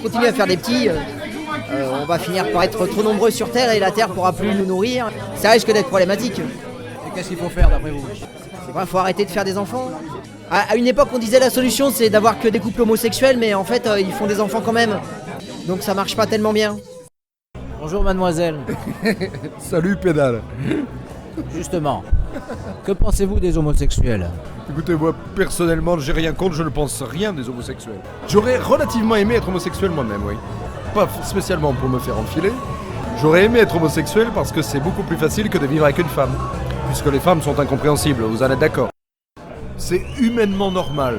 continue à faire des petits, on va finir par être trop nombreux sur Terre et la Terre pourra plus nous nourrir. Ça risque d'être problématique. Et qu'est-ce qu'il faut faire d'après vous? Il faut arrêter de faire des enfants. À une époque, on disait la solution, c'est d'avoir que des couples homosexuels, mais en fait, ils font des enfants quand même. Donc ça marche pas tellement bien. Bonjour mademoiselle. Salut pédale. Justement, que pensez-vous des homosexuels? Écoutez, moi personnellement, j'ai rien contre, je ne pense rien des homosexuels. J'aurais relativement aimé être homosexuel moi-même, oui. Pas spécialement pour me faire enfiler. J'aurais aimé être homosexuel parce que c'est beaucoup plus facile que de vivre avec une femme. Puisque les femmes sont incompréhensibles, vous en êtes d'accord? C'est humainement normal.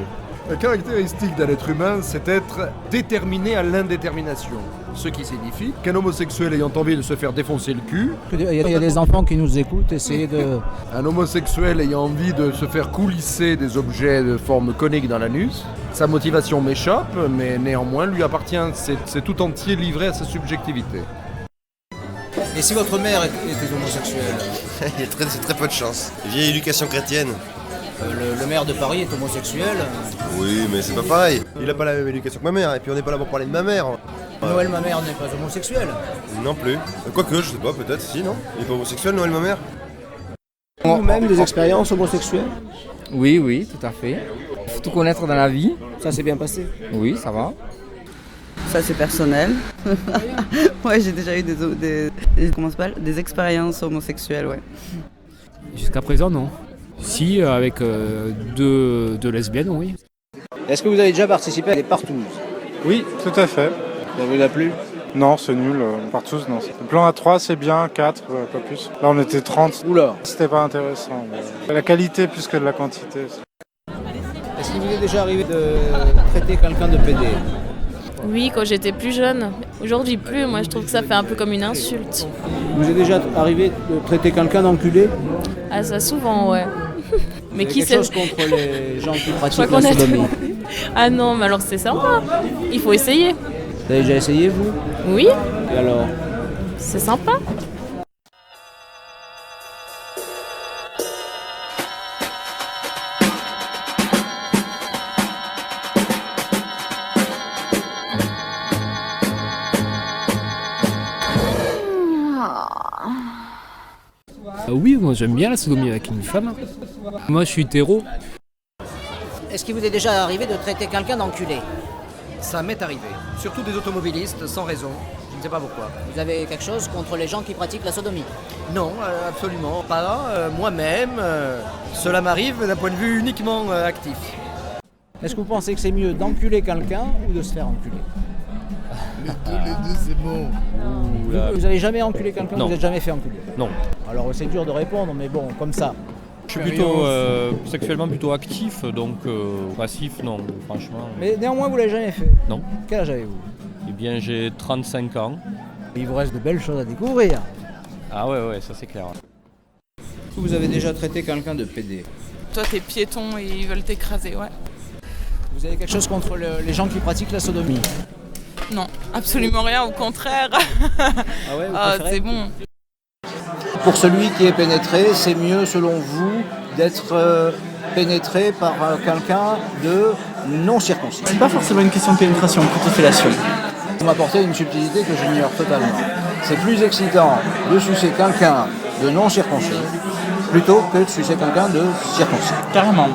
La caractéristique d'un être humain, c'est d'être déterminé à l'indétermination. Ce qui signifie qu'un homosexuel ayant envie de se faire défoncer le cul... Il y a des enfants qui nous écoutent, essayez de... Un homosexuel ayant envie de se faire coulisser des objets de forme conique dans l'anus, sa motivation m'échappe, mais néanmoins lui appartient, c'est tout entier livré à sa subjectivité. Et si votre mère était homosexuelle? Il y a c'est très peu de chance. Vieille éducation chrétienne. Le maire de Paris est homosexuel. Oui, mais c'est pas pareil. Il a pas la même éducation que ma mère, et puis on n'est pas là pour parler de ma mère. Noël, ma mère, n'est pas homosexuelle. Non plus. Quoique, je sais pas, peut-être, si, non? Il est pas homosexuel, Noël, ma mère? Vous-même des expériences homosexuelles? Oui, tout à fait. Faut tout connaître dans la vie. Ça s'est bien passé? Oui, ça va. Ça c'est personnel. Ouais, j'ai déjà eu des expériences homosexuelles, ouais. Jusqu'à présent, non. Si, avec deux lesbiennes, oui. Est-ce que vous avez déjà participé à des partouzes? Oui, tout à fait. Ça vous a plu? Non, c'est nul. Partous, non. Le plan A3, c'est bien, 4, pas plus. Là, on était 30. Oula. C'était pas intéressant. La qualité plus que de la quantité. Est-ce qu'il vous est déjà arrivé de traiter quelqu'un de PD? Oui, quand j'étais plus jeune. Aujourd'hui plus, moi je trouve que ça fait un peu comme une insulte. Vous est déjà arrivé de traiter quelqu'un d'enculé? Ah ça souvent, ouais. Mais qui quelque chose contre les gens qui pratiquent crois la qu'on a- sodomie? Ah non, mais alors c'est sympa. Il faut essayer. Vous avez déjà essayé, vous? Oui, Et alors? c'est sympa. Oui, moi j'aime bien la sodomie avec une femme. Moi je suis hétéro. Est-ce qu'il vous est déjà arrivé de traiter quelqu'un d'enculé? Ça m'est arrivé, surtout des automobilistes, sans raison. Je ne sais pas pourquoi. Vous avez quelque chose contre les gens qui pratiquent la sodomie? Non, absolument pas. Moi-même, cela m'arrive d'un point de vue uniquement actif. Est-ce que vous pensez que c'est mieux d'enculer quelqu'un ou de se faire enculer? Les deux, c'est bon. Vous n'avez jamais enculé quelqu'un? Non. Vous n'êtes jamais fait enculer? Non. Alors c'est dur de répondre, mais bon, comme ça. Je suis plutôt sexuellement plutôt actif, donc passif, non, franchement. Mais néanmoins, vous l'avez jamais fait? Non. Quel âge avez-vous? Eh bien, j'ai 35 ans. Il vous reste de belles choses à découvrir. Ah ouais, ça c'est clair. Vous avez déjà traité quelqu'un de PD? Toi t'es piéton et ils veulent t'écraser, ouais. Vous avez quelque chose contre les gens qui pratiquent la sodomie? Non, absolument rien, au contraire. Ah ouais, vous préférez? C'est bon. Pour celui qui est pénétré, c'est mieux selon vous d'être pénétré par quelqu'un de non circoncis? C'est pas forcément une question de pénétration, plutôt fellation. Vous m'apportez une subtilité que j'ignore totalement. C'est plus excitant de sucer quelqu'un de non circoncis plutôt que de sucer quelqu'un de circoncis. Carrément.